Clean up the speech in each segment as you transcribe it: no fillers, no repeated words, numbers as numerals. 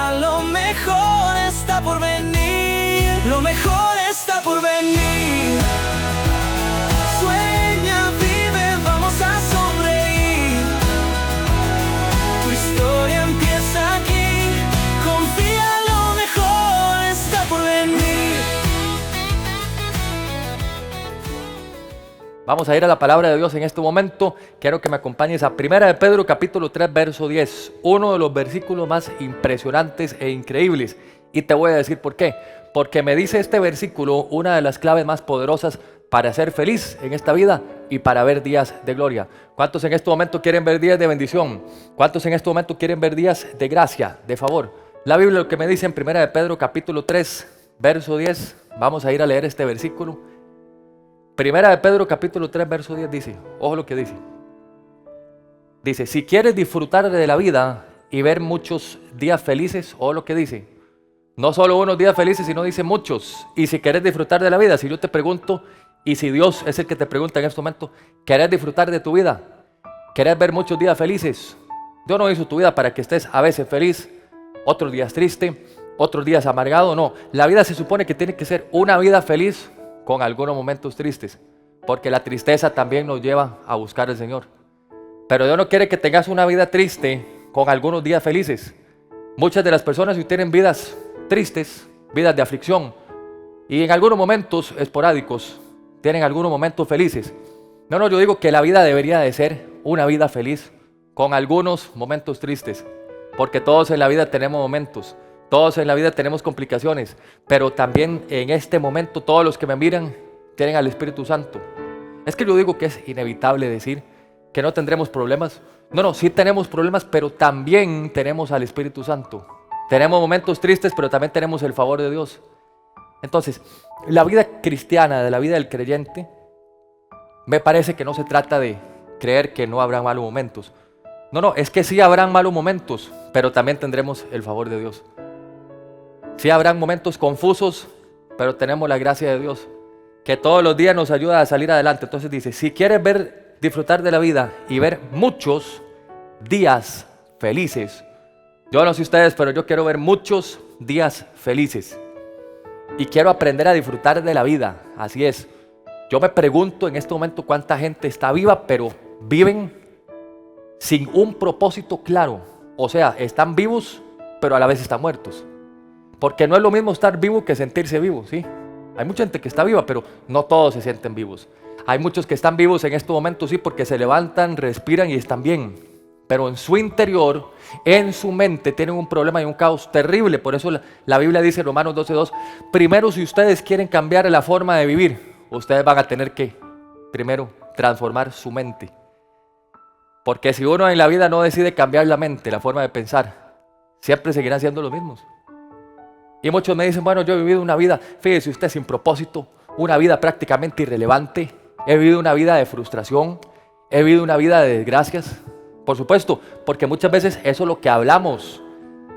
Confía, lo mejor está por venir. Lo mejor está por venir. Sueña, vive, vamos a sonreír. Tu historia empieza aquí. Confía, lo mejor está por venir. Vamos a ir a la palabra de Dios en este momento. Quiero que me acompañes a 1 de Pedro capítulo 3 verso 10. Uno de los versículos más impresionantes e increíbles. Y te voy a decir por qué. Porque me dice este versículo una de las claves más poderosas para ser feliz en esta vida y para ver días de gloria. ¿Cuántos en este momento quieren ver días de bendición? ¿Cuántos en este momento quieren ver días de gracia, de favor? La Biblia lo que me dice en 1 de Pedro capítulo 3 verso 10. Vamos a ir a leer este versículo. Primera de Pedro capítulo 3 verso 10 dice, ojo lo que dice. Dice, si quieres disfrutar de la vida y ver muchos días felices, ojo lo que dice. No solo unos días felices, sino dice muchos. Y si quieres disfrutar de la vida, si yo te pregunto, y si Dios es el que te pregunta en este momento, ¿querés disfrutar de tu vida? ¿Querés ver muchos días felices? Dios no hizo tu vida para que estés a veces feliz, otros días triste, otros días amargado, no. La vida se supone que tiene que ser una vida feliz, con algunos momentos tristes, porque la tristeza también nos lleva a buscar al Señor. Pero Dios no quiere que tengas una vida triste con algunos días felices. Muchas de las personas hoy tienen vidas tristes, vidas de aflicción, y en algunos momentos esporádicos tienen algunos momentos felices. No, yo digo que la vida debería de ser una vida feliz con algunos momentos tristes, porque todos en la vida tenemos momentos. Todos en la vida tenemos complicaciones, pero también en este momento todos los que me miran tienen al Espíritu Santo. Es que yo digo que es inevitable decir que no tendremos problemas. No, sí tenemos problemas, pero también tenemos al Espíritu Santo. Tenemos momentos tristes, pero también tenemos el favor de Dios. Entonces, la vida cristiana, de la vida del creyente, me parece que no se trata de creer que no habrá malos momentos. No, es que sí habrán malos momentos, pero también tendremos el favor de Dios. Sí habrán momentos confusos, pero tenemos la gracia de Dios, que todos los días nos ayuda a salir adelante. Entonces dice, si quieres disfrutar de la vida y ver muchos días felices, yo no sé ustedes, pero yo quiero ver muchos días felices. Y quiero aprender a disfrutar de la vida, así es. Yo me pregunto en este momento cuánta gente está viva, pero viven sin un propósito claro. O sea, están vivos, pero a la vez están muertos. Porque no es lo mismo estar vivo que sentirse vivo, ¿sí? Hay mucha gente que está viva, pero no todos se sienten vivos. Hay muchos que están vivos en estos momentos, sí, porque se levantan, respiran y están bien. Pero en su interior, en su mente, tienen un problema y un caos terrible. Por eso la Biblia dice en Romanos 12:2, primero si ustedes quieren cambiar la forma de vivir, ustedes van a tener que, primero, transformar su mente. Porque si uno en la vida no decide cambiar la mente, la forma de pensar, siempre seguirán siendo los mismos. Y muchos me dicen, bueno, yo he vivido una vida, fíjese usted, sin propósito, una vida prácticamente irrelevante, he vivido una vida de frustración, he vivido una vida de desgracias. Por supuesto, porque muchas veces eso es lo que hablamos,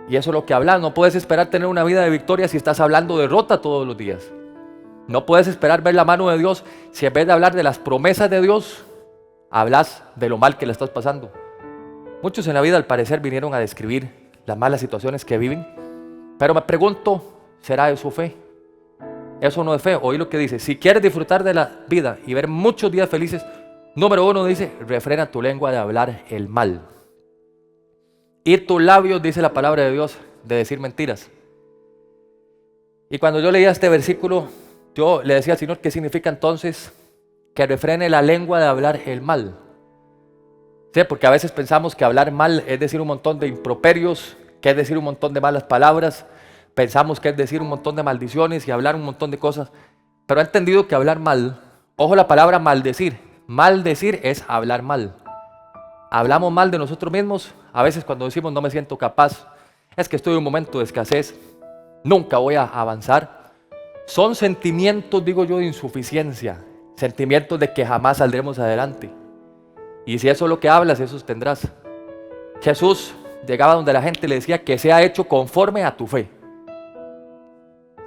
y eso es lo que hablas. No puedes esperar tener una vida de victoria si estás hablando derrota todos los días. No puedes esperar ver la mano de Dios si en vez de hablar de las promesas de Dios, hablas de lo mal que le estás pasando. Muchos en la vida al parecer vinieron a describir las malas situaciones que viven. Pero me pregunto, ¿será eso fe? Eso no es fe. Oí lo que dice, si quieres disfrutar de la vida y ver muchos días felices, número 1 dice, refrena tu lengua de hablar el mal. Y tus labios, dice la palabra de Dios, de decir mentiras. Y cuando yo leía este versículo, yo le decía al Señor, ¿qué significa entonces que refrene la lengua de hablar el mal? Sí, porque a veces pensamos que hablar mal es decir un montón de improperios, que es decir un montón de malas palabras, pensamos que es decir un montón de maldiciones y hablar un montón de cosas, pero he entendido que hablar mal, ojo la palabra maldecir es hablar mal. Hablamos mal de nosotros mismos, a veces cuando decimos no me siento capaz, es que estoy en un momento de escasez, nunca voy a avanzar. Son sentimientos, digo yo, de insuficiencia, sentimientos de que jamás saldremos adelante. Y si eso es lo que hablas, eso tendrás. Jesús llegaba donde la gente le decía que sea hecho conforme a tu fe.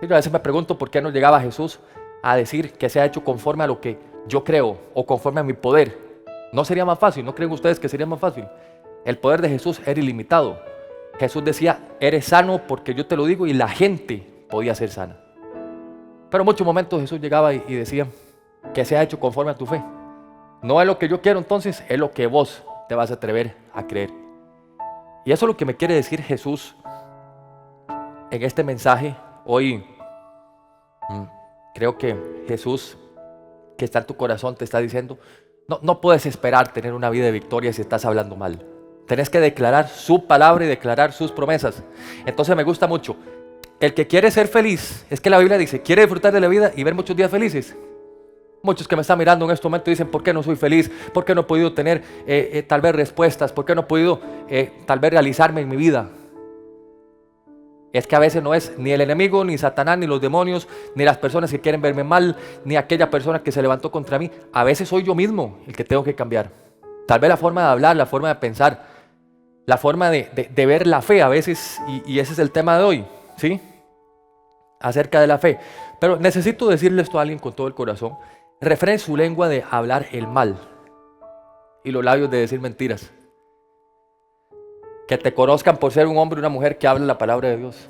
Y yo a veces me pregunto por qué no llegaba Jesús a decir que sea hecho conforme a lo que yo creo o conforme a mi poder. ¿No sería más fácil? ¿No creen ustedes que sería más fácil? El poder de Jesús era ilimitado. Jesús decía, eres sano porque yo te lo digo, y la gente podía ser sana. Pero en muchos momentos Jesús llegaba y decía, que sea hecho conforme a tu fe. No es lo que yo quiero, entonces es lo que vos te vas a atrever a creer. Y eso es lo que me quiere decir Jesús en este mensaje hoy. Creo que Jesús, que está en tu corazón, te está diciendo, no puedes esperar tener una vida de victoria si estás hablando mal. Tenés que declarar su palabra y declarar sus promesas. Entonces me gusta mucho. El que quiere ser feliz, es que la Biblia dice, quiere disfrutar de la vida y ver muchos días felices. Muchos que me están mirando en este momento dicen, ¿por qué no soy feliz? ¿Por qué no he podido tener tal vez respuestas? ¿Por qué no he podido tal vez realizarme en mi vida? Es que a veces no es ni el enemigo, ni Satanás, ni los demonios, ni las personas que quieren verme mal, ni aquella persona que se levantó contra mí. A veces soy yo mismo el que tengo que cambiar. Tal vez la forma de hablar, la forma de pensar, la forma de ver la fe a veces, y ese es el tema de hoy, ¿sí? Acerca de la fe. Pero necesito decirle esto a alguien con todo el corazón. Refrene su lengua de hablar el mal y los labios de decir mentiras. Que te conozcan por ser un hombre o una mujer que habla la palabra de Dios.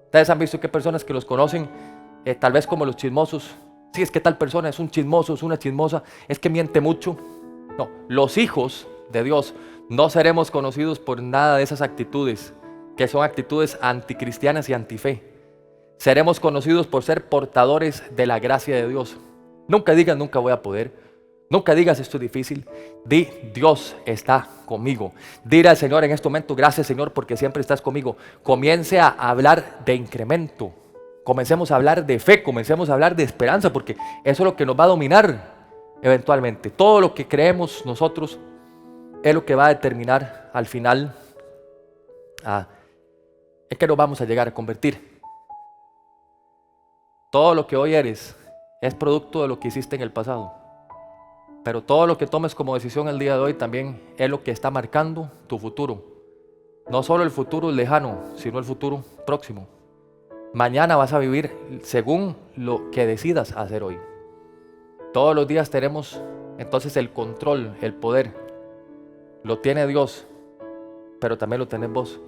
Ustedes han visto que hay personas que los conocen tal vez como los chismosos. Sí, es que tal persona es un chismoso, es una chismosa, es que miente mucho. No, los hijos de Dios no seremos conocidos por nada de esas actitudes, que son actitudes anticristianas y antife. Seremos conocidos por ser portadores de la gracia de Dios. Nunca digas nunca voy a poder. Nunca digas esto es difícil. Di Dios está conmigo. Dile al Señor en este momento, gracias Señor porque siempre estás conmigo. Comience a hablar de incremento. Comencemos a hablar de fe, comencemos a hablar de esperanza, porque eso es lo que nos va a dominar eventualmente. Todo lo que creemos nosotros es lo que va a determinar al final en qué nos vamos a llegar a convertir. Todo lo que hoy eres es producto de lo que hiciste en el pasado. Pero todo lo que tomes como decisión el día de hoy también es lo que está marcando tu futuro. No solo el futuro lejano, sino el futuro próximo. Mañana vas a vivir según lo que decidas hacer hoy. Todos los días tenemos entonces el control, el poder. Lo tiene Dios, pero también lo tenés vos.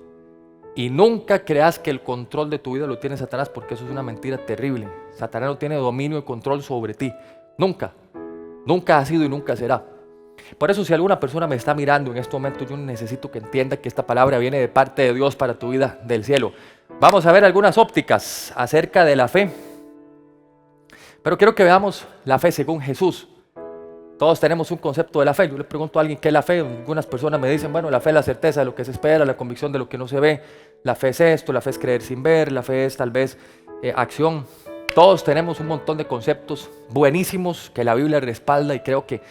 Y nunca creas que el control de tu vida lo tiene Satanás, porque eso es una mentira terrible. Satanás no tiene dominio y control sobre ti. Nunca. Nunca ha sido y nunca será. Por eso si alguna persona me está mirando en este momento, yo necesito que entienda que esta palabra viene de parte de Dios para tu vida del cielo. Vamos a ver algunas ópticas acerca de la fe. Pero quiero que veamos la fe según Jesús. Todos tenemos un concepto de la fe. Yo le pregunto a alguien qué es la fe. Algunas personas me dicen, bueno, la fe es la certeza de lo que se espera, la convicción de lo que no se ve. La fe es esto, la fe es creer sin ver, la fe es tal vez acción. Todos tenemos un montón de conceptos buenísimos que la Biblia respalda y creo que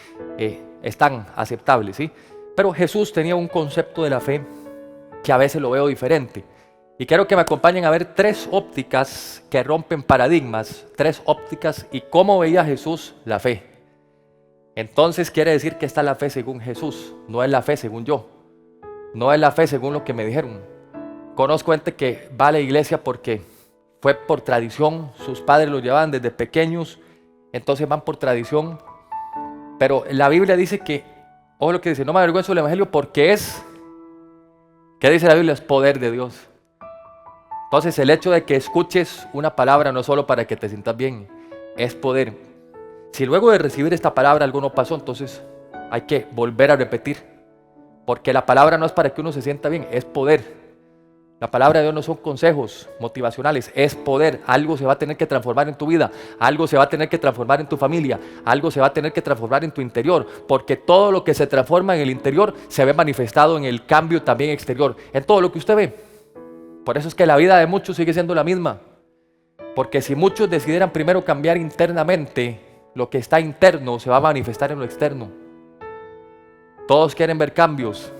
están aceptables, ¿sí? Pero Jesús tenía un concepto de la fe que a veces lo veo diferente. Y quiero que me acompañen a ver 3 ópticas que rompen paradigmas, 3 ópticas y cómo veía Jesús la fe. Entonces quiere decir que está la fe según Jesús, no es la fe según yo, no es la fe según lo que me dijeron. Conozco gente que va a la iglesia porque fue por tradición, sus padres lo llevaban desde pequeños, entonces van por tradición. Pero la Biblia dice que, ojo lo que dice, no me avergüenzo del evangelio porque es, ¿qué dice la Biblia? Es poder de Dios. Entonces el hecho de que escuches una palabra no es solo para que te sientas bien, es poder. Si luego de recibir esta palabra algo no pasó, entonces hay que volver a repetir. Porque la palabra no es para que uno se sienta bien, es poder. La palabra de Dios no son consejos motivacionales, es poder. Algo se va a tener que transformar en tu vida, algo se va a tener que transformar en tu familia, algo se va a tener que transformar en tu interior, porque todo lo que se transforma en el interior se ve manifestado en el cambio también exterior, en todo lo que usted ve. Por eso es que la vida de muchos sigue siendo la misma, porque si muchos decidieran primero cambiar internamente, lo que está interno se va a manifestar en lo externo. Todos quieren ver cambios,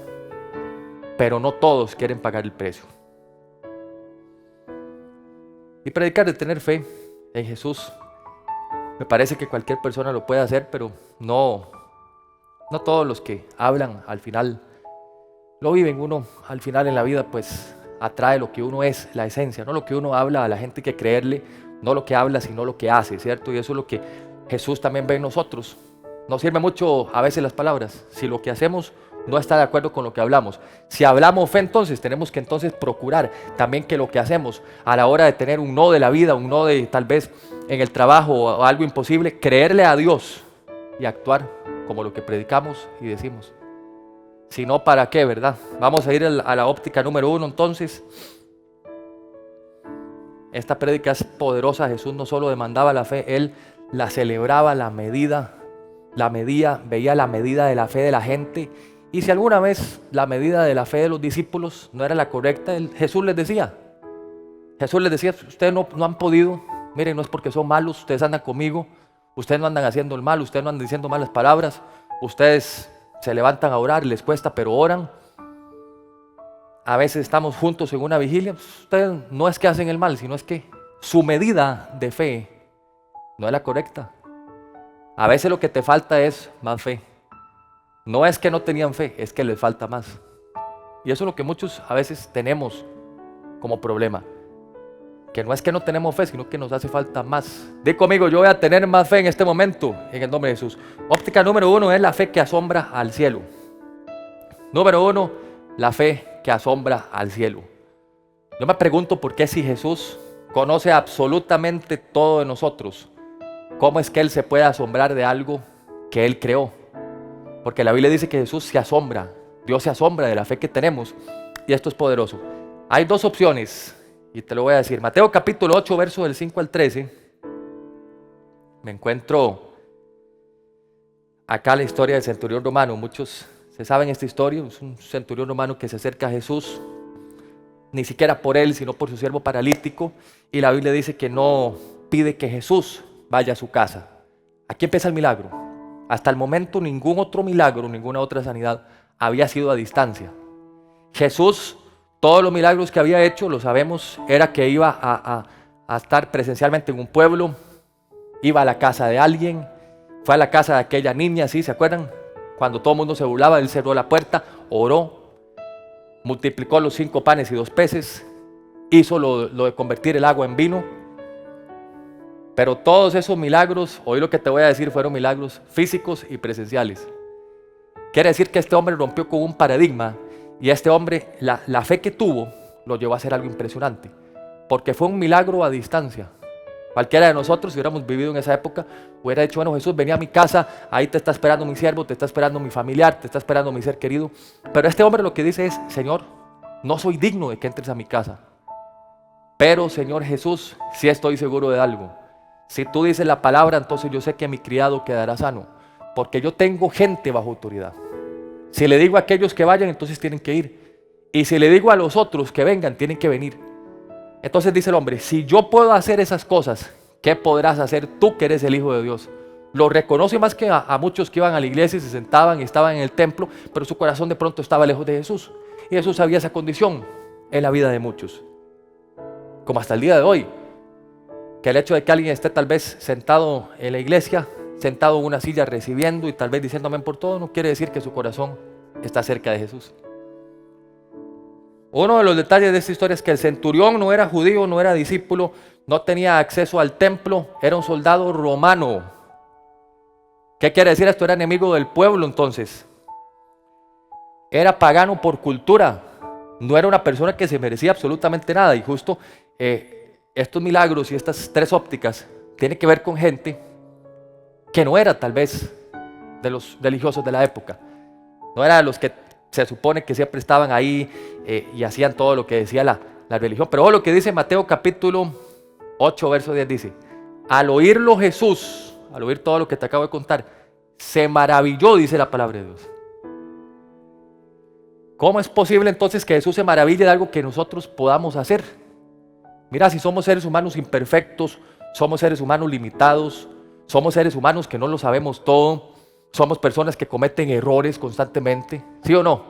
pero no todos quieren pagar el precio. Y predicar de tener fe en Jesús, me parece que cualquier persona lo puede hacer, pero no todos los que hablan al final lo viven. Uno al final en la vida pues atrae lo que uno es, la esencia, no lo que uno habla a la gente que creerle, no lo que habla sino lo que hace, ¿cierto? Y eso es lo que Jesús también ve en nosotros. No sirve mucho a veces las palabras, si lo que hacemos no está de acuerdo con lo que hablamos. Si hablamos fe, entonces tenemos que entonces procurar también que lo que hacemos a la hora de tener un no de la vida, un no de tal vez en el trabajo o algo imposible, creerle a Dios y actuar como lo que predicamos y decimos. Si no, ¿para qué, verdad? Vamos a ir a la óptica número 1 entonces. Esta prédica es poderosa. Jesús no solo demandaba la fe, Él la celebraba, la medía, veía la medida de la fe de la gente. Y si alguna vez la medida de la fe de los discípulos no era la correcta, Jesús les decía, ustedes no han podido, miren, no es porque son malos, ustedes andan conmigo, ustedes no andan haciendo el mal, ustedes no andan diciendo malas palabras, ustedes se levantan a orar, les cuesta, pero oran. A veces estamos juntos en una vigilia, pues ustedes no es que hacen el mal, sino es que su medida de fe no es la correcta. A veces lo que te falta es más fe. No es que no tenían fe, es que les falta más. Y eso es lo que muchos a veces tenemos como problema. Que no es que no tenemos fe, sino que nos hace falta más. Di conmigo, yo voy a tener más fe en este momento, en el nombre de Jesús. Óptica número 1 es la fe que asombra al cielo. Número 1, la fe que asombra al cielo. Yo me pregunto por qué, si Jesús conoce absolutamente todo de nosotros, ¿cómo es que Él se puede asombrar de algo que Él creó? Porque la Biblia dice que Jesús se asombra, Dios se asombra de la fe que tenemos, y esto es poderoso. Hay dos opciones, y te lo voy a decir. Mateo capítulo 8, verso del 5 al 13, me encuentro acá la historia del centurión romano. Muchos se saben esta historia. Es un centurión romano que se acerca a Jesús, ni siquiera por él, sino por su siervo paralítico, y la Biblia dice que no pide que Jesús vaya a su casa. Aquí empieza el milagro. Hasta el momento ningún otro milagro, ninguna otra sanidad había sido a distancia. Jesús, todos los milagros que había hecho, lo sabemos, era que iba a estar presencialmente en un pueblo, iba a la casa de alguien, fue a la casa de aquella niña, ¿sí? ¿Se acuerdan? Cuando todo el mundo se burlaba, Él cerró la puerta, oró, multiplicó los 5 panes y 2 peces, hizo lo de convertir el agua en vino. Pero todos esos milagros, hoy lo que te voy a decir, fueron milagros físicos y presenciales. Quiere decir que este hombre rompió con un paradigma, y este hombre, la fe que tuvo, lo llevó a hacer algo impresionante, porque fue un milagro a distancia. Cualquiera de nosotros, si hubiéramos vivido en esa época, hubiera dicho, bueno, Jesús, vení a mi casa, ahí te está esperando mi siervo, te está esperando mi familiar, te está esperando mi ser querido. Pero este hombre lo que dice es, Señor, no soy digno de que entres a mi casa, pero Señor Jesús, sí estoy seguro de algo. Si tú dices la palabra, entonces yo sé que mi criado quedará sano, porque yo tengo gente bajo autoridad. Si le digo a aquellos que vayan, entonces tienen que ir. Y si le digo a los otros que vengan, tienen que venir. Entonces dice el hombre, si yo puedo hacer esas cosas, ¿qué podrás hacer tú que eres el Hijo de Dios? Lo reconoce más que a muchos que iban a la iglesia y se sentaban y estaban en el templo, pero su corazón de pronto estaba lejos de Jesús. Y Jesús sabía esa condición en la vida de muchos. Como hasta el día de hoy, que el hecho de que alguien esté tal vez sentado en la iglesia, sentado en una silla recibiendo y tal vez diciendo amén por todo, no quiere decir que su corazón está cerca de Jesús. Uno de los detalles de esta historia es que el centurión no era judío, no era discípulo, no tenía acceso al templo, era un soldado romano. ¿Qué quiere decir esto? Era enemigo del pueblo entonces. Era pagano por cultura, no era una persona que se merecía absolutamente nada. Y justo estos milagros y estas 3 ópticas tienen que ver con gente que no era tal vez de los religiosos de la época, no era de los que se supone que siempre estaban ahí y hacían todo lo que decía la religión. Pero lo que dice Mateo capítulo 8, verso 10 dice, al oírlo Jesús, al oír todo lo que te acabo de contar, se maravilló, dice la palabra de Dios. ¿Cómo es posible entonces que Jesús se maraville de algo que nosotros podamos hacer? Mira, si somos seres humanos imperfectos, somos seres humanos limitados, somos seres humanos que no lo sabemos todo, somos personas que cometen errores constantemente, ¿sí o no?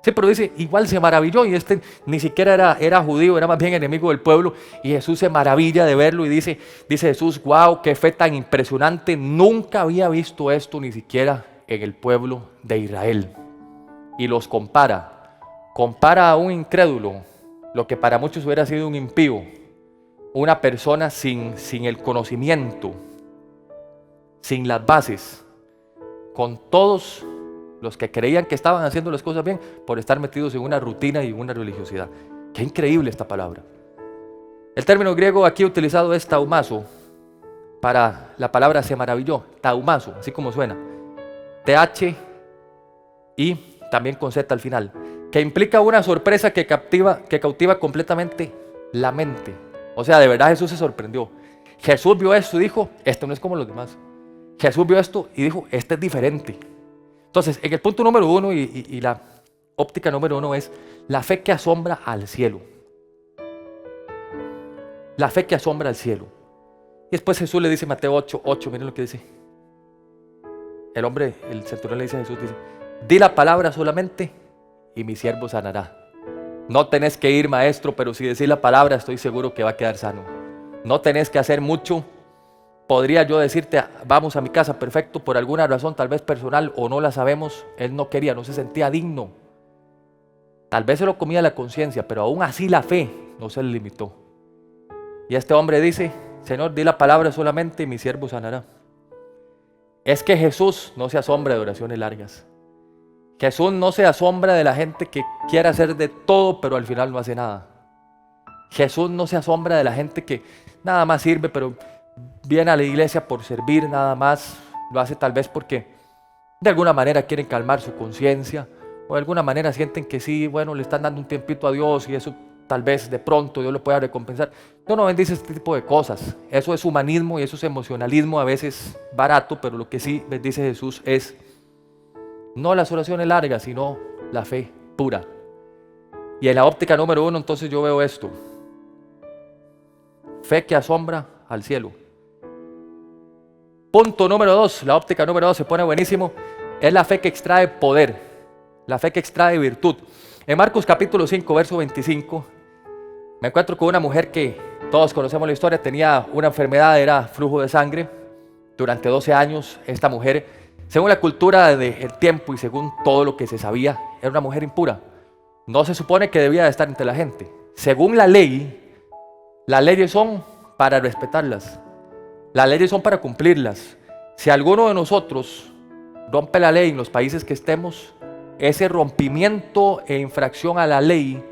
Sí, pero dice, igual se maravilló, y este ni siquiera era judío, era más bien enemigo del pueblo, y Jesús se maravilla de verlo y dice Jesús, wow, qué fe tan impresionante, nunca había visto esto ni siquiera en el pueblo de Israel. Y los compara a un incrédulo, lo que para muchos hubiera sido un impío, una persona sin el conocimiento, sin las bases, con todos los que creían que estaban haciendo las cosas bien por estar metidos en una rutina y una religiosidad. Qué increíble esta palabra. El término griego aquí utilizado es taumazo, para la palabra se maravilló, taumazo, así como suena. TH y también con Z al final, que implica una sorpresa que cautiva completamente la mente. O sea, de verdad Jesús se sorprendió. Jesús vio esto y dijo, esto no es como los demás. Jesús vio esto y dijo, este es diferente. Entonces, en el punto número 1 y la óptica número 1 es la fe que asombra al cielo. La fe que asombra al cielo. Y después Jesús le dice, Mateo 8, miren lo que dice. El centurión le dice a Jesús, dice, di la palabra solamente y mi siervo sanará. No tenés que ir, maestro, pero si decís la palabra estoy seguro que va a quedar sano. No tenés que hacer mucho. Podría yo decirte, vamos a mi casa, perfecto, por alguna razón, tal vez personal o no la sabemos, él no quería, no se sentía digno. Tal vez se lo comía la conciencia, pero aún así la fe no se le limitó. Y este hombre dice, Señor, di la palabra solamente y mi siervo sanará. Es que Jesús no se asombra de oraciones largas. Jesús no se asombra de la gente que quiere hacer de todo, pero al final no hace nada. Jesús no se asombra de la gente que nada más sirve, pero viene a la iglesia por servir nada más. Lo hace tal vez porque de alguna manera quieren calmar su conciencia, o de alguna manera sienten que sí, bueno, le están dando un tiempito a Dios y eso tal vez de pronto Dios lo pueda recompensar. Dios no bendice este tipo de cosas. Eso es humanismo y eso es emocionalismo, a veces barato, pero lo que sí bendice Jesús es no las oraciones largas, sino la fe pura. Y en la óptica número 1, entonces yo veo esto. Fe que asombra al cielo. Punto número 2, la óptica número 2 se pone buenísimo. Es la fe que extrae poder, la fe que extrae virtud. En Marcos capítulo 5, verso 25, me encuentro con una mujer que todos conocemos la historia, tenía una enfermedad, era flujo de sangre. Durante 12 años, esta mujer, según la cultura del tiempo y según todo lo que se sabía, era una mujer impura. No se supone que debía de estar entre la gente. Según la ley, las leyes son para respetarlas. Las leyes son para cumplirlas. Si alguno de nosotros rompe la ley en los países que estemos, ese rompimiento e infracción a la ley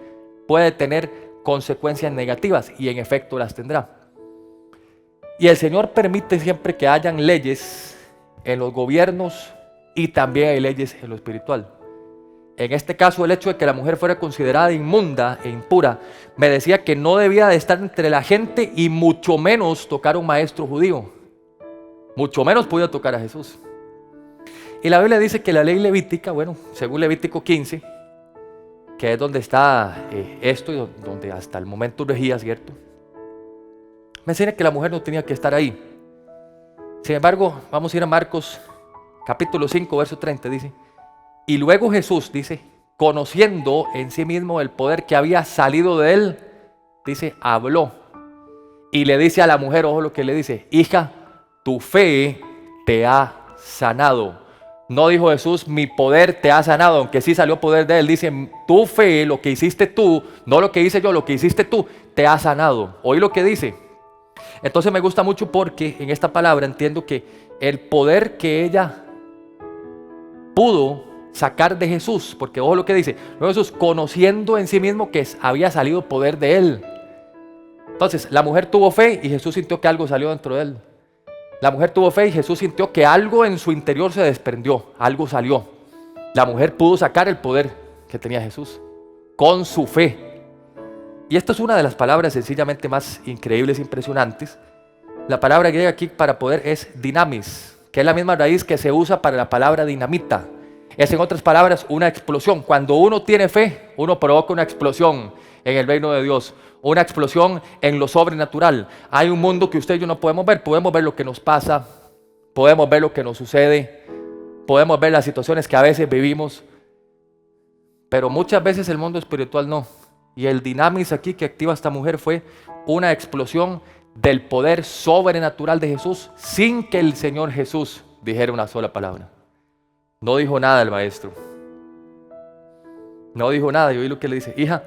puede tener consecuencias negativas y en efecto las tendrá. Y el Señor permite siempre que hayan leyes en los gobiernos y también hay leyes en lo espiritual. En este caso, el hecho de que la mujer fuera considerada inmunda e impura me decía que no debía de estar entre la gente y mucho menos tocar a un maestro judío. Mucho menos podía tocar a Jesús. Y la Biblia dice que la ley levítica, bueno, según Levítico 15, que es donde está esto y donde hasta el momento regía, ¿cierto? Me enseña que la mujer no tenía que estar ahí. Sin embargo, vamos a ir a Marcos capítulo 5, verso 30, dice. Y luego Jesús, dice, conociendo en sí mismo el poder que había salido de él, dice, habló. Y le dice a la mujer, ojo lo que le dice, hija, tu fe te ha sanado. No dijo Jesús, mi poder te ha sanado, aunque sí salió poder de él. Dice, tu fe, lo que hiciste tú, no lo que hice yo, lo que hiciste tú, te ha sanado. Oí lo que dice. Entonces me gusta mucho porque en esta palabra entiendo que el poder que ella pudo sacar de Jesús, porque ojo lo que dice, luego Jesús conociendo en sí mismo que había salido poder de él. Entonces la mujer tuvo fe y Jesús sintió que algo salió dentro de él. La mujer tuvo fe y Jesús sintió que algo en su interior se desprendió, algo salió. La mujer pudo sacar el poder que tenía Jesús con su fe. Y esta es una de las palabras sencillamente más increíbles e impresionantes. La palabra griega aquí para poder es dinamis, que es la misma raíz que se usa para la palabra dinamita. Es, en otras palabras, una explosión. Cuando uno tiene fe, uno provoca una explosión en el reino de Dios, una explosión en lo sobrenatural. Hay un mundo que usted y yo no podemos ver lo que nos pasa, podemos ver lo que nos sucede, podemos ver las situaciones que a veces vivimos, pero muchas veces el mundo espiritual no. Y el dinamis aquí que activa esta mujer fue una explosión del poder sobrenatural de Jesús sin que el Señor Jesús dijera una sola palabra. No dijo nada el maestro. No dijo nada. Y oí lo que le dice, hija,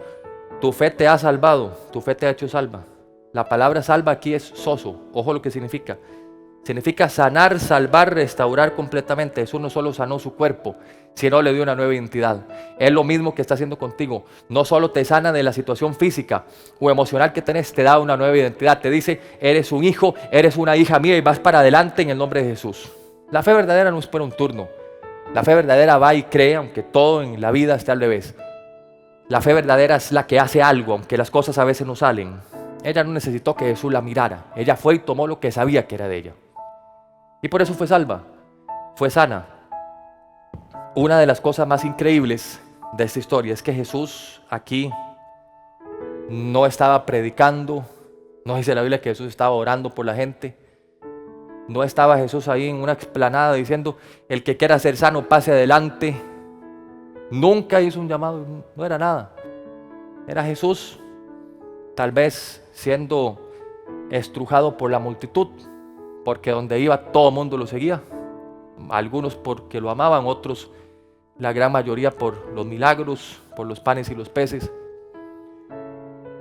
tu fe te ha salvado, tu fe te ha hecho salva. La palabra salva aquí es soso. Ojo lo que significa. Significa sanar, salvar, restaurar completamente. Jesús no solo sanó su cuerpo, sino le dio una nueva identidad. Es lo mismo que está haciendo contigo. No solo te sana de la situación física o emocional que tenés, te da una nueva identidad. Te dice, eres un hijo, eres una hija mía y vas para adelante en el nombre de Jesús. La fe verdadera no espera un turno. La fe verdadera va y cree, aunque todo en la vida esté al revés. La fe verdadera es la que hace algo, aunque las cosas a veces no salen. Ella no necesitó que Jesús la mirara. Ella fue y tomó lo que sabía que era de ella. Y por eso fue salva, fue sana. Una de las cosas más increíbles de esta historia es que Jesús aquí no estaba predicando, no dice la Biblia que Jesús estaba orando por la gente, no estaba Jesús ahí en una explanada diciendo, el que quiera ser sano pase adelante. Nunca hizo un llamado, no era nada. Era Jesús, tal vez siendo estrujado por la multitud, porque donde iba todo el mundo lo seguía. Algunos porque lo amaban, otros, la gran mayoría, por los milagros, por los panes y los peces.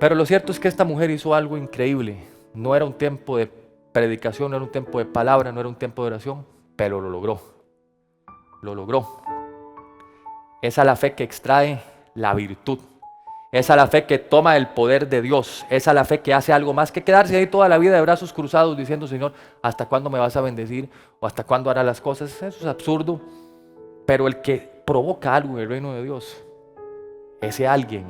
Pero lo cierto es que esta mujer hizo algo increíble. No era un tiempo de predicación, no era un tiempo de palabra, no era un tiempo de oración, pero lo logró. Lo logró. Esa es la fe que extrae la virtud. Esa es la fe que toma el poder de Dios. Esa es la fe que hace algo más que quedarse ahí toda la vida de brazos cruzados diciendo, Señor, ¿hasta cuándo me vas a bendecir? ¿O hasta cuándo harás las cosas? Eso es absurdo. Pero el que provoca algo en el reino de Dios, ese alguien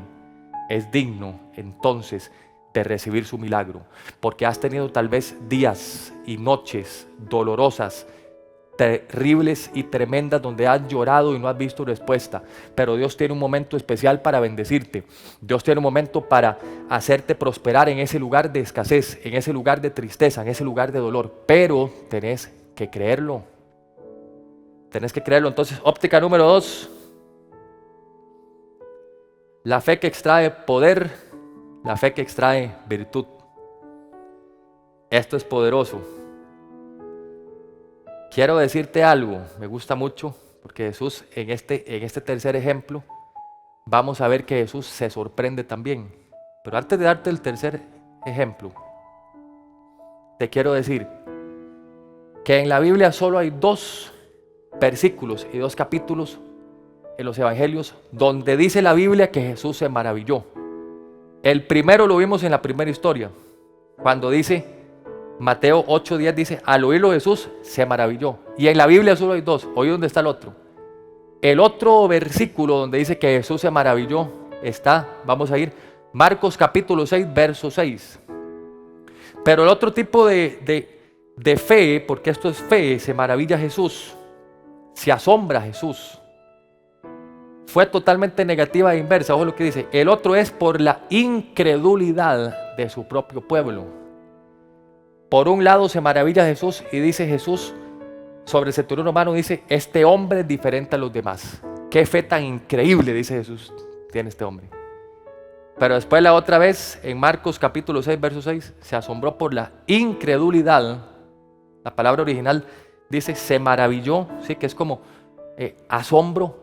es digno entonces de recibir su milagro. Porque has tenido tal vez días y noches dolorosas, terribles y tremendas donde has llorado y no has visto respuesta, pero Dios tiene un momento especial para bendecirte. Dios tiene un momento para hacerte prosperar en ese lugar de escasez, en ese lugar de tristeza, en ese lugar de dolor, pero tenés que creerlo. Tenés que creerlo. Entonces, óptica número 2, la fe que extrae poder, la fe que extrae virtud. Esto es poderoso. Quiero decirte algo, me gusta mucho, porque Jesús en este tercer ejemplo, vamos a ver que Jesús se sorprende también. Pero antes de darte el tercer ejemplo, te quiero decir que en la Biblia solo hay 2 versículos y 2 capítulos en los evangelios donde dice la Biblia que Jesús se maravilló. El primero lo vimos en la primera historia, cuando dice, Mateo 8:10 dice, al oírlo Jesús se maravilló. Y en la Biblia solo hay 2. Oí dónde está el otro. El otro versículo donde dice que Jesús se maravilló está, vamos a ir, Marcos capítulo 6, verso 6. Pero el otro tipo de fe, porque esto es fe, se maravilla Jesús, se asombra Jesús, fue totalmente negativa e inversa. Ojo lo que dice. El otro es por la incredulidad de su propio pueblo. Por un lado se maravilla Jesús y dice Jesús sobre el centurión romano, dice, este hombre es diferente a los demás. Qué fe tan increíble, dice Jesús, tiene este hombre. Pero después la otra vez, en Marcos capítulo 6, verso 6, se asombró por la incredulidad. La palabra original dice, se maravilló, ¿sí? Que es como asombro.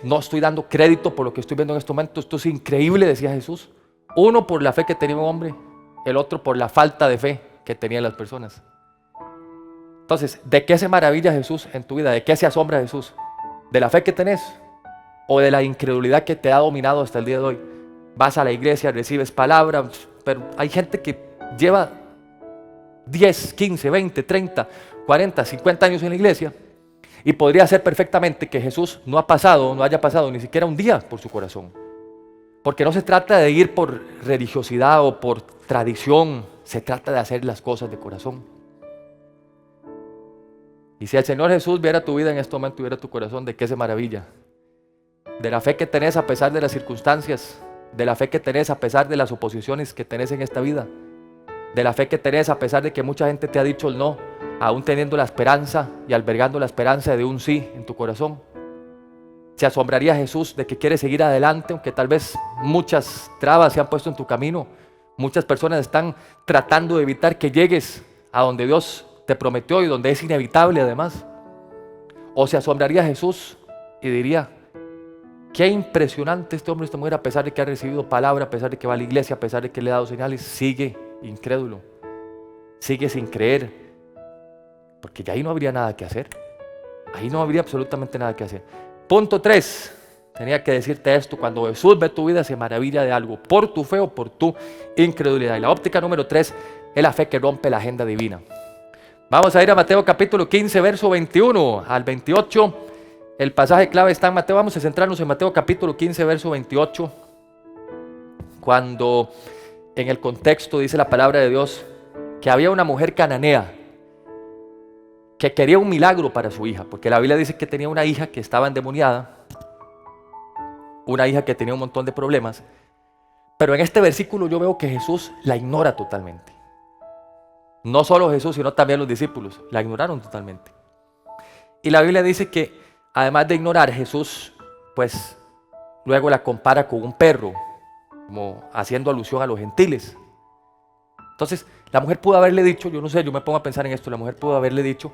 No estoy dando crédito por lo que estoy viendo en este momento. Esto es increíble, decía Jesús. Uno por la fe que tenía un hombre, el otro por la falta de fe que tenían las personas. Entonces, ¿de qué se maravilla Jesús en tu vida? ¿De qué se asombra Jesús? ¿De la fe que tenés? ¿O de la incredulidad que te ha dominado hasta el día de hoy? Vas a la iglesia, recibes palabra, pero hay gente que lleva 10, 15, 20, 30, 40, 50 años en la iglesia y podría ser perfectamente que Jesús no haya pasado ni siquiera un día por su corazón. Porque no se trata de ir por religiosidad o por tradición, se trata de hacer las cosas de corazón. Y si el Señor Jesús viera tu vida en este momento, viera tu corazón, ¿de qué se maravilla? De la fe que tenés a pesar de las circunstancias, de la fe que tenés a pesar de las oposiciones que tenés en esta vida, de la fe que tenés a pesar de que mucha gente te ha dicho el no, aún teniendo la esperanza y albergando la esperanza de un sí en tu corazón. ¿Se asombraría Jesús de que quieres seguir adelante, aunque tal vez muchas trabas se han puesto en tu camino? Muchas personas están tratando de evitar que llegues a donde Dios te prometió y donde es inevitable además. ¿O se asombraría Jesús y diría, qué impresionante este hombre, esta mujer, a pesar de que ha recibido palabra, a pesar de que va a la iglesia, a pesar de que le ha dado señales, sigue incrédulo, sigue sin creer, porque ya ahí no habría nada que hacer. Ahí no habría absolutamente nada que hacer. Punto 3. Tenía que decirte esto: cuando Jesús ve tu vida, se maravilla de algo, por tu fe o por tu incredulidad. Y la óptica número 3 es la fe que rompe la agenda divina. Vamos a ir a Mateo capítulo 15, verso 21 al 28. El pasaje clave está en Mateo. Vamos a centrarnos en Mateo capítulo 15, verso 28. Cuando en el contexto dice la palabra de Dios que había una mujer cananea que quería un milagro para su hija, porque la Biblia dice que tenía una hija que estaba endemoniada, una hija que tenía un montón de problemas, pero en este versículo yo veo que Jesús la ignora totalmente. No solo Jesús, sino también los discípulos la ignoraron totalmente. Y la Biblia dice que además de ignorar, Jesús pues luego la compara con un perro, como haciendo alusión a los gentiles. Entonces la mujer pudo haberle dicho, yo no sé, yo me pongo a pensar en esto, la mujer pudo haberle dicho: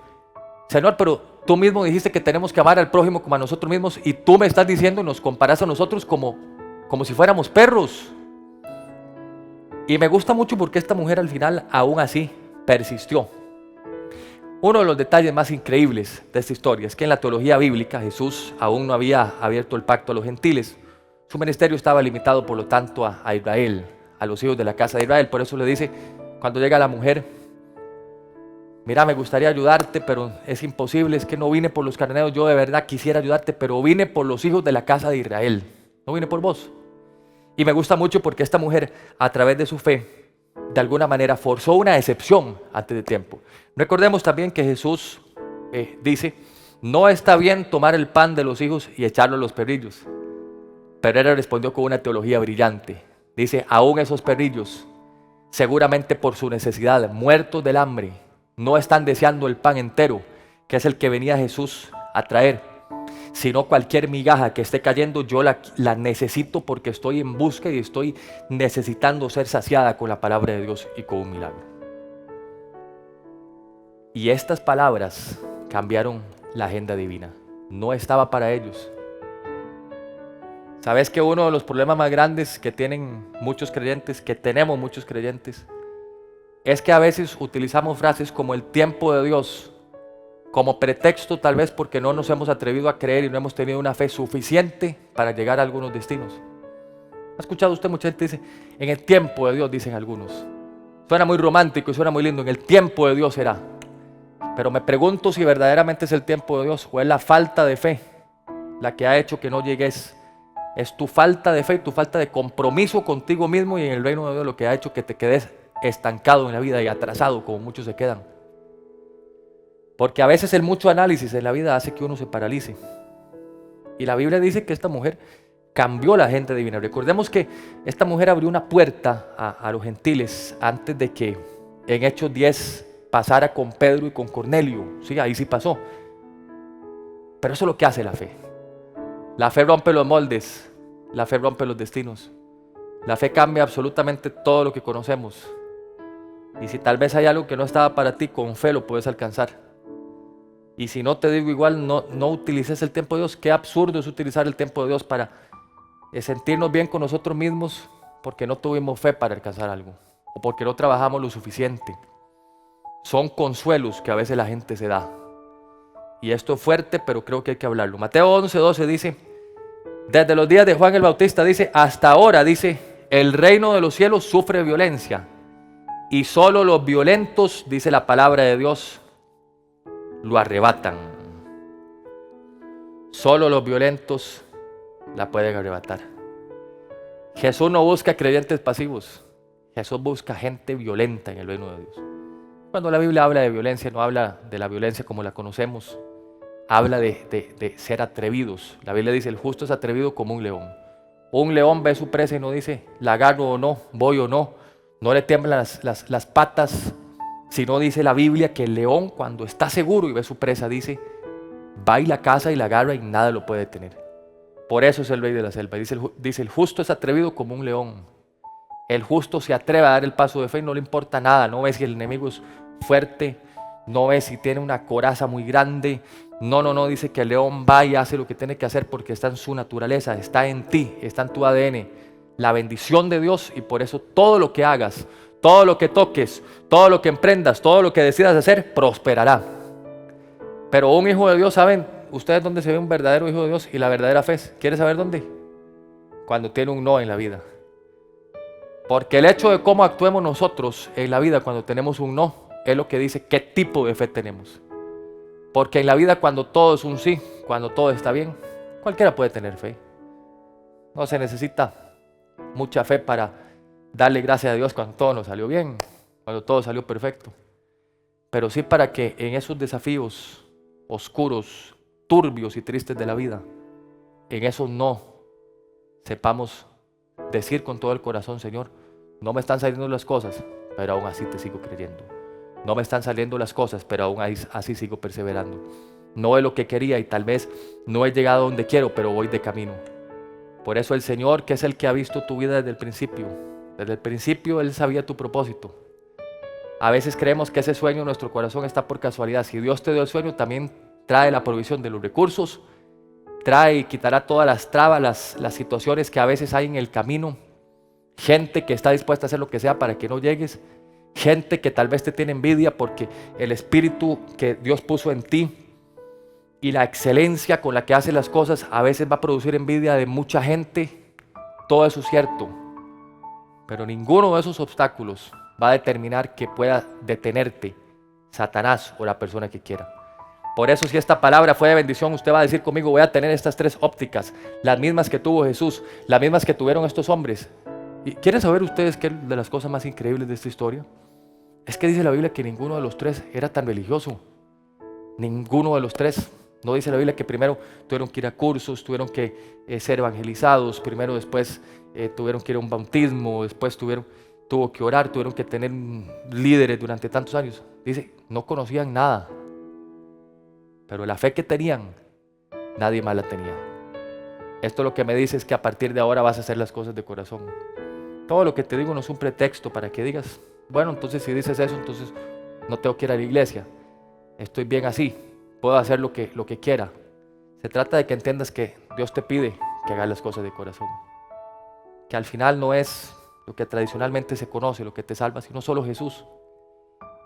Señor, pero tú mismo dijiste que tenemos que amar al prójimo como a nosotros mismos, y tú me estás diciendo y nos comparas a nosotros como si fuéramos perros. Y me gusta mucho porque esta mujer al final aún así persistió. Uno de los detalles más increíbles de esta historia es que en la teología bíblica Jesús aún no había abierto el pacto a los gentiles. Su ministerio estaba limitado, por lo tanto, a Israel, a los hijos de la casa de Israel. Por eso le dice, cuando llega la mujer: mira, me gustaría ayudarte, pero es imposible, es que no vine por los cananeos, yo de verdad quisiera ayudarte, pero vine por los hijos de la casa de Israel, no vine por vos. Y me gusta mucho porque esta mujer, a través de su fe, de alguna manera forzó una excepción antes de tiempo. Recordemos también que Jesús dice: no está bien tomar el pan de los hijos y echarlo a los perrillos. Pero él respondió con una teología brillante. Dice: aún esos perrillos, seguramente por su necesidad, muertos del hambre, no están deseando el pan entero, que es el que venía Jesús a traer, sino cualquier migaja que esté cayendo, yo la necesito porque estoy en busca y estoy necesitando ser saciada con la palabra de Dios y con un milagro. Y estas palabras cambiaron la agenda divina. No estaba para ellos. ¿Sabes que uno de los problemas más grandes que tienen muchos creyentes, que tenemos muchos creyentes, es que a veces utilizamos frases como el tiempo de Dios como pretexto, tal vez porque no nos hemos atrevido a creer y no hemos tenido una fe suficiente para llegar a algunos destinos? ¿Ha escuchado usted? Mucha gente dice: en el tiempo de Dios, dicen algunos. Suena muy romántico y suena muy lindo: en el tiempo de Dios será. Pero me pregunto si verdaderamente es el tiempo de Dios o es la falta de fe la que ha hecho que no llegues. Es tu falta de fe, tu falta de compromiso contigo mismo y en el reino de Dios lo que ha hecho que te quedes estancado en la vida y atrasado, como muchos se quedan. Porque a veces el mucho análisis en la vida hace que uno se paralice. Y la Biblia dice que esta mujer cambió la agenda divina. Recordemos que esta mujer abrió una puerta a los gentiles antes de que en Hechos 10 pasara con Pedro y con Cornelio. Sí, ahí sí pasó. Pero eso es lo que hace la fe. La fe rompe los moldes, la fe rompe los destinos. La fe cambia absolutamente todo lo que conocemos. Y si tal vez hay algo que no estaba para ti, con fe lo puedes alcanzar. Y si no, te digo igual, no utilices el tiempo de Dios. Qué absurdo es utilizar el tiempo de Dios para sentirnos bien con nosotros mismos porque no tuvimos fe para alcanzar algo o porque no trabajamos lo suficiente. Son consuelos que a veces la gente se da. Y esto es fuerte, pero creo que hay que hablarlo. Mateo 11:12 dice: desde los días de Juan el Bautista, dice, hasta ahora, dice, el reino de los cielos sufre violencia. Y solo los violentos, dice la palabra de Dios, lo arrebatan. Solo los violentos la pueden arrebatar. Jesús no busca creyentes pasivos. Jesús busca gente violenta en el reino de Dios. Cuando la Biblia habla de violencia, no habla de la violencia como la conocemos. Habla de ser atrevidos. La Biblia dice: el justo es atrevido como un león. Un león ve su presa y no dice: la agarro o no, voy o no. No le tiemblan las patas, sino dice la Biblia que el león, cuando está seguro y ve su presa, dice: va y la caza y la agarra y nada lo puede detener. Por eso es el rey de la selva. Dice: el justo es atrevido como un león. El justo se atreve a dar el paso de fe y no le importa nada. No ve si el enemigo es fuerte, no ve si tiene una coraza muy grande. No, dice que el león va y hace lo que tiene que hacer porque está en su naturaleza, está en ti, está en tu ADN. La bendición de Dios, y por eso todo lo que hagas, todo lo que toques, todo lo que emprendas, todo lo que decidas hacer, prosperará. Pero un hijo de Dios, ¿saben ustedes dónde se ve un verdadero hijo de Dios y la verdadera fe? ¿Quiere saber dónde? Cuando tiene un no en la vida. Porque el hecho de cómo actuemos nosotros en la vida cuando tenemos un no es lo que dice qué tipo de fe tenemos. Porque en la vida cuando todo es un sí, cuando todo está bien, cualquiera puede tener fe. No se necesita mucha fe para darle gracias a Dios cuando todo nos salió bien, cuando todo salió perfecto. Pero sí para que en esos desafíos oscuros, turbios y tristes de la vida, en esos no, sepamos decir con todo el corazón: Señor, no me están saliendo las cosas, pero aún así te sigo creyendo. No me están saliendo las cosas, pero aún así sigo perseverando. No es lo que quería y tal vez no he llegado a donde quiero, pero voy de camino. Por eso el Señor, que es el que ha visto tu vida desde el principio Él sabía tu propósito. A veces creemos que ese sueño en nuestro corazón está por casualidad. Si Dios te dio el sueño, también trae la provisión de los recursos, trae y quitará todas las trabas, las situaciones que a veces hay en el camino. Gente que está dispuesta a hacer lo que sea para que no llegues. Gente que tal vez te tiene envidia porque el espíritu que Dios puso en ti y la excelencia con la que haces las cosas a veces va a producir envidia de mucha gente. Todo eso es cierto. Pero ninguno de esos obstáculos va a determinar que pueda detenerte Satanás o la persona que quiera. Por eso, si esta palabra fue de bendición, usted va a decir conmigo: voy a tener estas 3 ópticas, las mismas que tuvo Jesús, las mismas que tuvieron estos hombres. ¿Y quieren saber ustedes qué es de las cosas más increíbles de esta historia? Es que dice la Biblia que ninguno de los 3 era tan religioso. Ninguno de los 3. No dice la Biblia que primero tuvieron que ir a cursos, tuvieron que ser evangelizados, primero después tuvieron que ir a un bautismo, después tuvo que orar, tuvieron que tener líderes durante tantos años. Dice, no conocían nada, pero la fe que tenían, nadie más la tenía. Esto lo que me dice es que a partir de ahora vas a hacer las cosas de corazón. Todo lo que te digo no es un pretexto para que digas: bueno, entonces si dices eso, entonces no tengo que ir a la iglesia. Estoy bien así, puedo hacer lo que quiera. Se trata de que entiendas que Dios te pide que hagas las cosas de corazón. Que al final no es lo que tradicionalmente se conoce, lo que te salva, sino solo Jesús.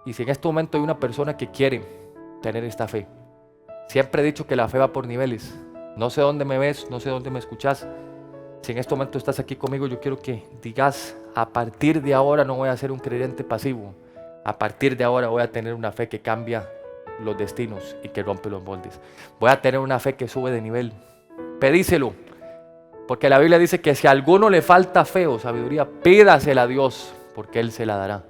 Y si en este momento hay una persona que quiere tener esta fe, siempre he dicho que la fe va por niveles. No sé dónde me ves, no sé dónde me escuchas. Si en este momento estás aquí conmigo, yo quiero que digas: a partir de ahora no voy a ser un creyente pasivo. A partir de ahora voy a tener una fe que cambia los destinos y que rompe los moldes. Voy a tener una fe que sube de nivel. Pedíselo. Porque la Biblia dice que si a alguno le falta fe o sabiduría, pídasela a Dios, porque Él se la dará.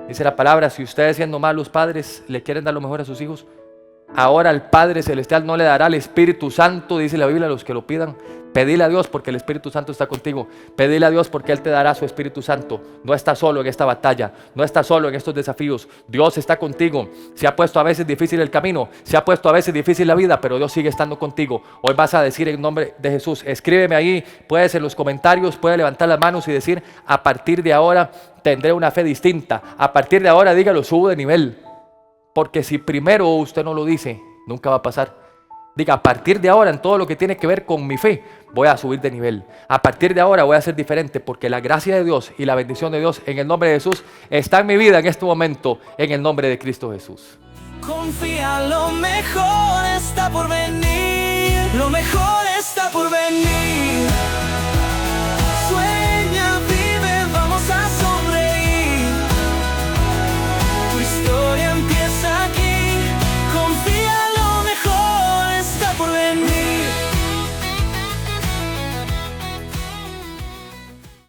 Dice la palabra: si ustedes, siendo malos padres, le quieren dar lo mejor a sus hijos, ahora el Padre Celestial no le dará el Espíritu Santo, dice la Biblia, a los que lo pidan. Pedile a Dios porque el Espíritu Santo está contigo. Pedile a Dios porque Él te dará su Espíritu Santo. No estás solo en esta batalla, no estás solo en estos desafíos. Dios está contigo. Se ha puesto a veces difícil el camino, se ha puesto a veces difícil la vida, pero Dios sigue estando contigo. Hoy vas a decir en nombre de Jesús: escríbeme ahí, puedes en los comentarios, puedes levantar las manos y decir: a partir de ahora tendré una fe distinta. A partir de ahora, dígalo, subo de nivel. Porque si primero usted no lo dice, nunca va a pasar. Diga: a partir de ahora, en todo lo que tiene que ver con mi fe, voy a subir de nivel. A partir de ahora voy a ser diferente, porque la gracia de Dios y la bendición de Dios en el nombre de Jesús está en mi vida en este momento, en el nombre de Cristo Jesús. Confía, lo mejor está por venir. Lo mejor